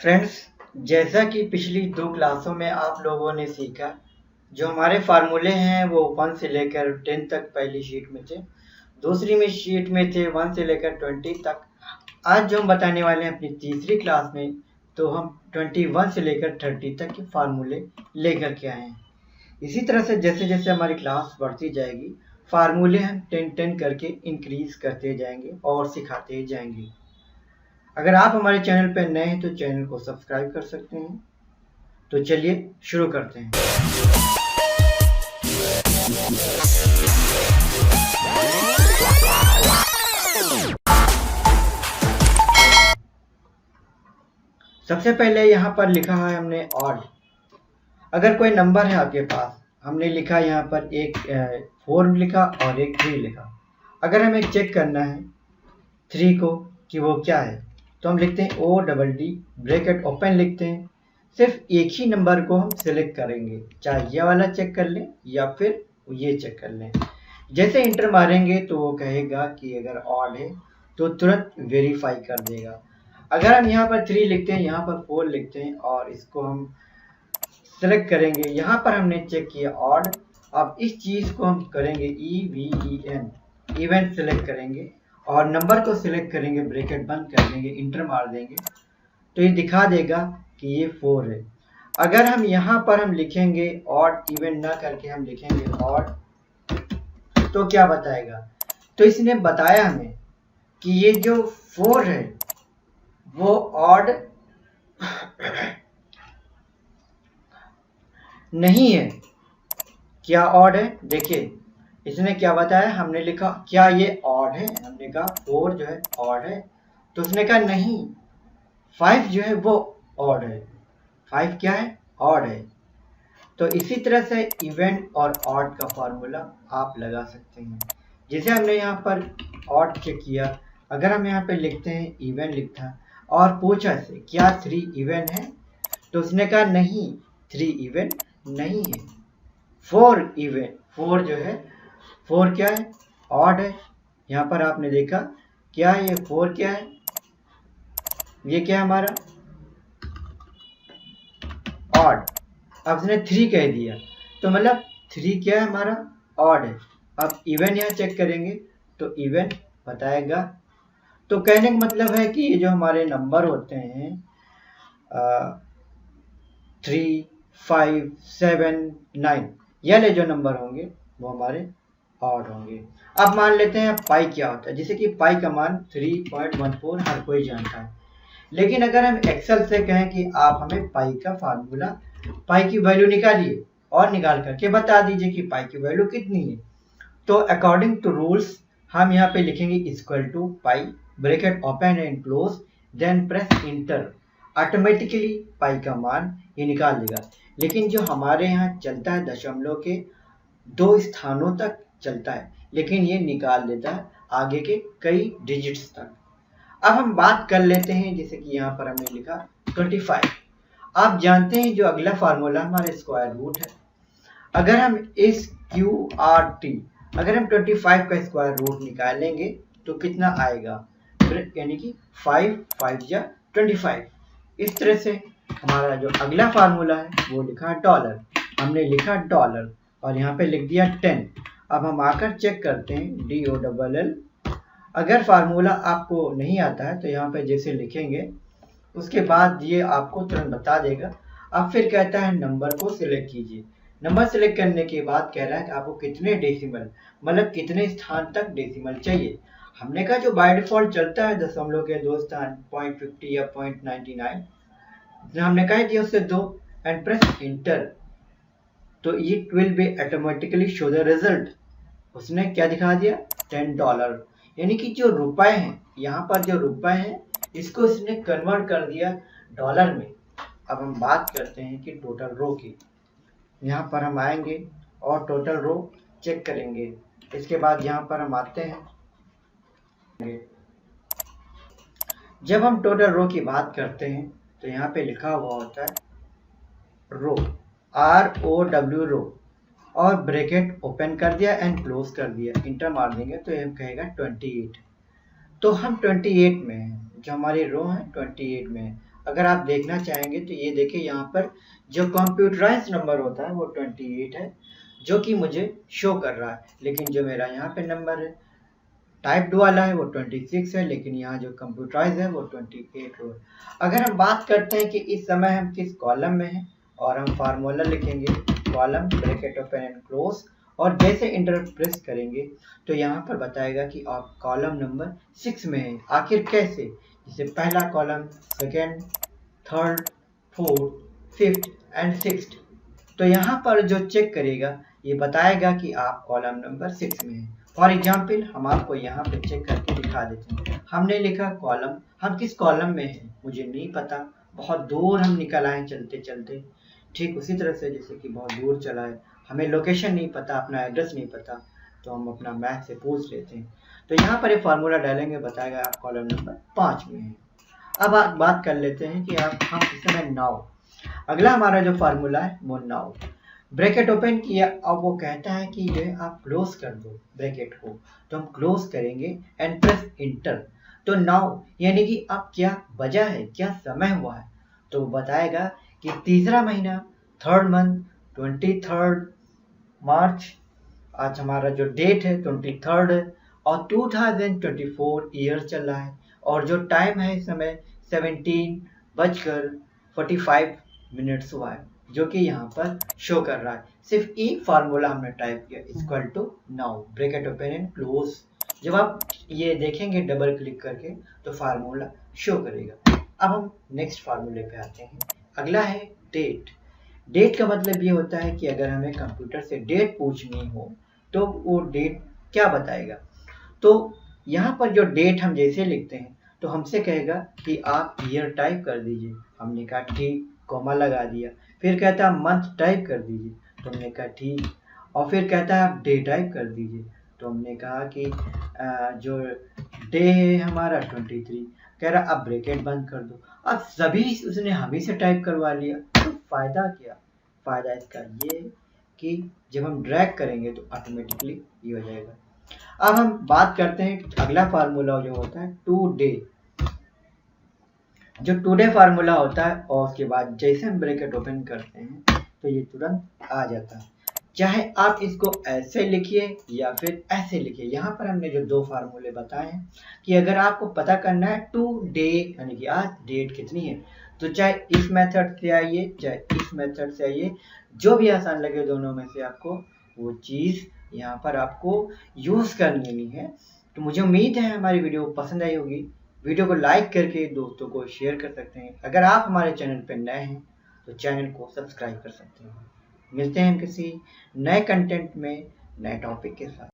Friends, जैसा कि पिछली 2 क्लासों में आप लोगों ने सीखा, जो हमारे फार्मूले हैं वो 1 से लेकर 10 तक पहली शीट में थे, दूसरी में शीट में थे 1 से लेकर 20 तक। आज जो हम बताने वाले हैं अपनी तीसरी क्लास में, तो हम 21 से लेकर 30 तक के फार्मूले लेकर के आए हैं। इसी तरह से जैसे जैसे हमारी क्लास बढ़ती जाएगी, फार्मूले हम 10-10 करके इंक्रीज करते जाएंगे और सिखाते जाएंगे। अगर आप हमारे चैनल पर नए हैं तो चैनल को सब्सक्राइब कर सकते हैं। तो चलिए शुरू करते हैं। सबसे पहले यहाँ पर लिखा है हमने ऑड। अगर कोई नंबर है आपके पास, हमने लिखा यहाँ पर एक 4 लिखा और एक 3 लिखा। अगर हमें चेक करना है 3 को कि वो क्या है, तो हम लिखते हैं ODD ब्रैकेट ओपन लिखते हैं। सिर्फ एक ही नंबर को हम सिलेक्ट करेंगे, चाहे ये वाला चेक कर लें या फिर ये चेक कर लें। जैसे इंटर मारेंगे तो वो कहेगा कि अगर ऑड है तो तुरंत वेरीफाई कर देगा। अगर हम यहाँ पर 3 लिखते हैं, यहाँ पर 4 लिखते हैं और इसको हम सेलेक्ट करेंगे, यहाँ पर हमने चेक किया ऑड। अब इस चीज़ को हम करेंगे EVEN, इवेंट सेलेक्ट करेंगे और नंबर को सिलेक्ट करेंगे, ब्रैकेट बंद कर देंगे, इंटर मार देंगे तो ये दिखा देगा कि ये 4 है। अगर हम यहाँ पर हम लिखेंगे ऑड, इवन ना करके हम लिखेंगे ऑड, तो क्या बताएगा? तो इसने बताया हमें कि ये जो 4 है वो ऑड नहीं है। क्या ऑड है? देखिए इसने क्या बताया, हमने लिखा क्या ये ऑड है, हमने कहा 4 जो है ऑड है, तो उसने कहा नहीं, 5 जो है वो ऑड है। 5 क्या है? ऑड है। तो इसी तरह से इवेंट और ऑड का फार्मूला आप लगा सकते हैं। जैसे हमने यहाँ पर ऑड चेक किया, अगर हम यहाँ पे लिखते हैं इवेंट लिखा और पूछा से क्या 3 इवेंट है, तो उसने कहा नहीं, 3 इवेंट नहीं है, 4 इवेंट। 4 जो है, 4 क्या है? ऑड है। यहाँ पर आपने देखा क्या है, ये 4 क्या है, ये क्या है हमारा ऑड। अब उसने 3 कह दिया तो मतलब 3 क्या है हमारा ऑड है। अब इवन यहाँ चेक करेंगे तो इवन बताएगा। तो कहने का मतलब है कि ये जो हमारे नंबर होते हैं 3, 5, 7, 9, ये वाले जो नंबर होंगे वो हमारे ऑड होंगे। अब मान लेते हैं पाई क्या होता है, जैसे कि पाई का मान 3.14 हर कोई जानता है। लेकिन अगर हम एक्सेल से कहें कि आप हमें पाई का फार्मूला, पाई की वैल्यू निकालिए और निकाल करके बता दीजिए कि पाई की वैल्यू कितनी है, तो अकॉर्डिंग टू रूल्स हम यहाँ पे लिखेंगे equal to pi, bracket open and close, then press enter. Automatically pi का मान ये निकाल देगा। लेकिन जो हमारे यहाँ चलता है दशमलव के 2 स्थानों तक चलता है, लेकिन ये निकाल देता है आगे के कई डिजिट्स तक। अब हम बात कर लेते हैं, जैसे कि यहाँ पर हमने लिखा 25। आप जानते हैं जो अगला फार्मूला हमारे स्क्वायर रूट है। अगर हम इस QRT, अगर हम 25 का स्क्वायर रूट निकालेंगे तो कितना आएगा, यानी कि 5 या 25। इस तरह से हमारा जो अगला फार्मूला है वो लिखा डॉलर, हमने लिखा डॉलर और यहाँ पे लिख दिया 10। अब हम आकर चेक करते हैं DOLL। अगर फार्मूला आपको नहीं आता है तो यहाँ पे जैसे लिखेंगे उसके बाद ये आपको तुरंत बता देगा। अब फिर कहता है नंबर को सिलेक्ट कीजिए। नंबर सिलेक्ट करने के बाद कह रहा है कि आपको कितने डेसिमल, मतलब कितने स्थान तक डेसिमल चाहिए। हमने कहा जो बाय डिफॉल्ट चलता है दशमलव के 2 स्थान, 0.50 या 0.99, हमने कहा दिया उससे 2 एंड प्रेस इंटर, तो it will be automatically show the result. उसने क्या दिखा दिया, $10, यानी कि जो रुपए हैं, यहाँ पर जो रुपए हैं इसको इसने कन्वर्ट कर दिया डॉलर में। अब हम बात करते हैं कि टोटल रो की। यहाँ पर हम आएंगे और टोटल रो चेक करेंगे। इसके बाद यहाँ पर हम आते हैं, जब हम टोटल रो की बात करते हैं तो यहाँ पे लिखा हुआ होता है रो, ROW रो, और ब्रैकेट ओपन कर दिया एंड क्लोज कर दिया, इंटर मार देंगे तो ये कहेगा 28। तो हम 28 में हैं, जो हमारी रो है 28 में है। अगर आप देखना चाहेंगे तो ये देखिए, यहाँ पर जो कंप्यूटराइज नंबर होता है वो 28 है, जो कि मुझे शो कर रहा है। लेकिन जो मेरा यहाँ पे नंबर है टाइप्ड वाला है वो 26 है, लेकिन यहाँ जो कंप्यूटराइज है वो 28 है। अगर हम बात करते हैं कि इस समय हम किस कॉलम में हैं, और हम फार्मूला लिखेंगे, column bracket open and close, और जैसे इंटर प्रेस करेंगे तो यहाँ पर बताएगा कि आप कॉलम नंबर 6 में हैं। आखिर कैसे? जैसे पहला column, second, third, fourth, fifth and sixth. तो यहाँ पर जो चेक करेगा ये बताएगा कि आप कॉलम नंबर 6 में हैं। फॉर एग्जाम्पल हम आपको यहाँ पे चेक करके दिखा देते हैं। हमने लिखा कॉलम, हम किस कॉलम में हैं मुझे नहीं पता, बहुत दूर हम निकल आए चलते चलते। ठीक उसी तरह से जैसे कि बहुत दूर चला है, हमें लोकेशन नहीं पता, अपना एड्रेस नहीं पता, तो हम अपना मैप से पूछ लेते हैं। तो यहाँ पर ये फार्मूला डालेंगे, बताएगा आप कॉलम नंबर 5 में हैं। अब आप बात कर लेते हैं कि हम इस समय नाउ, अगला हमारा जो फार्मूला है वो नाउ, ब्रैकेट ओपन किया, अब वो कहता है कि ये आप क्लोज कर दो ब्रैकेट को, तो हम क्लोज करेंगे एंड प्रेस इंटर। तो नाउ यानी कि अब क्या बजा है, क्या समय हुआ है, तो वो बताएगा कि तीसरा महीना, थर्ड मंथ, 23 मार्च, आज हमारा जो डेट है 23 है, और 2024 ईयर चल रहा है, और जो टाइम है इस समय 17:45 हुआ है, जो कि यहाँ पर शो कर रहा है। सिर्फ एक फार्मूला हमने टाइप किया, equal to now bracket open and close. जब आप ये देखेंगे डबल क्लिक करके तो फार्मूला शो करेगा। अब हम नेक्स्ट फार्मूले पे आते हैं। अगला है डेट। डेट का मतलब ये होता है कि अगर हमें कंप्यूटर से डेट पूछनी हो तो वो डेट क्या बताएगा। तो यहाँ पर जो डेट हम जैसे लिखते हैं तो हमसे कहेगा कि आप ईयर टाइप कर दीजिए, हमने कहा ठीक, कॉमा लगा दिया। फिर कहता है मंथ टाइप कर दीजिए, तो हमने कहा ठीक, और फिर कहता है आप डे टाइप कर दीजिए, तो हमने कहा कि जो डे है हमारा 23। कह रहा अब ब्रैकेट बंद कर दो। अब सभी उसने हम ही से टाइप करवा लिया, तो फायदा क्या? फायदा इसका ये कि जब हम ड्रैग करेंगे तो ऑटोमेटिकली ये हो जाएगा। अब हम बात करते हैं अगला फार्मूला जो होता है टू डे। जो टुडे फार्मूला होता है और उसके बाद जैसे हम ब्रैकेट ओपन करते हैं तो ये तुरंत आ जाता है। चाहे आप इसको ऐसे लिखिए या फिर ऐसे लिखिए। यहाँ पर हमने जो दो फार्मूले बताए हैं कि अगर आपको पता करना है टू डे यानी कि आज डेट कितनी है, तो चाहे इस मेथड से आइए चाहे इस मेथड से आइए, जो भी आसान लगे दोनों में से आपको वो चीज़ यहाँ पर आपको यूज़ करनी है। तो मुझे उम्मीद है हमारी वीडियो पसंद आई होगी। वीडियो को लाइक करके दोस्तों को शेयर कर सकते हैं। अगर आप हमारे चैनल पर नए हैं तो चैनल को सब्सक्राइब कर सकते हैं। मिलते हैं किसी नए कंटेंट में नए टॉपिक के साथ।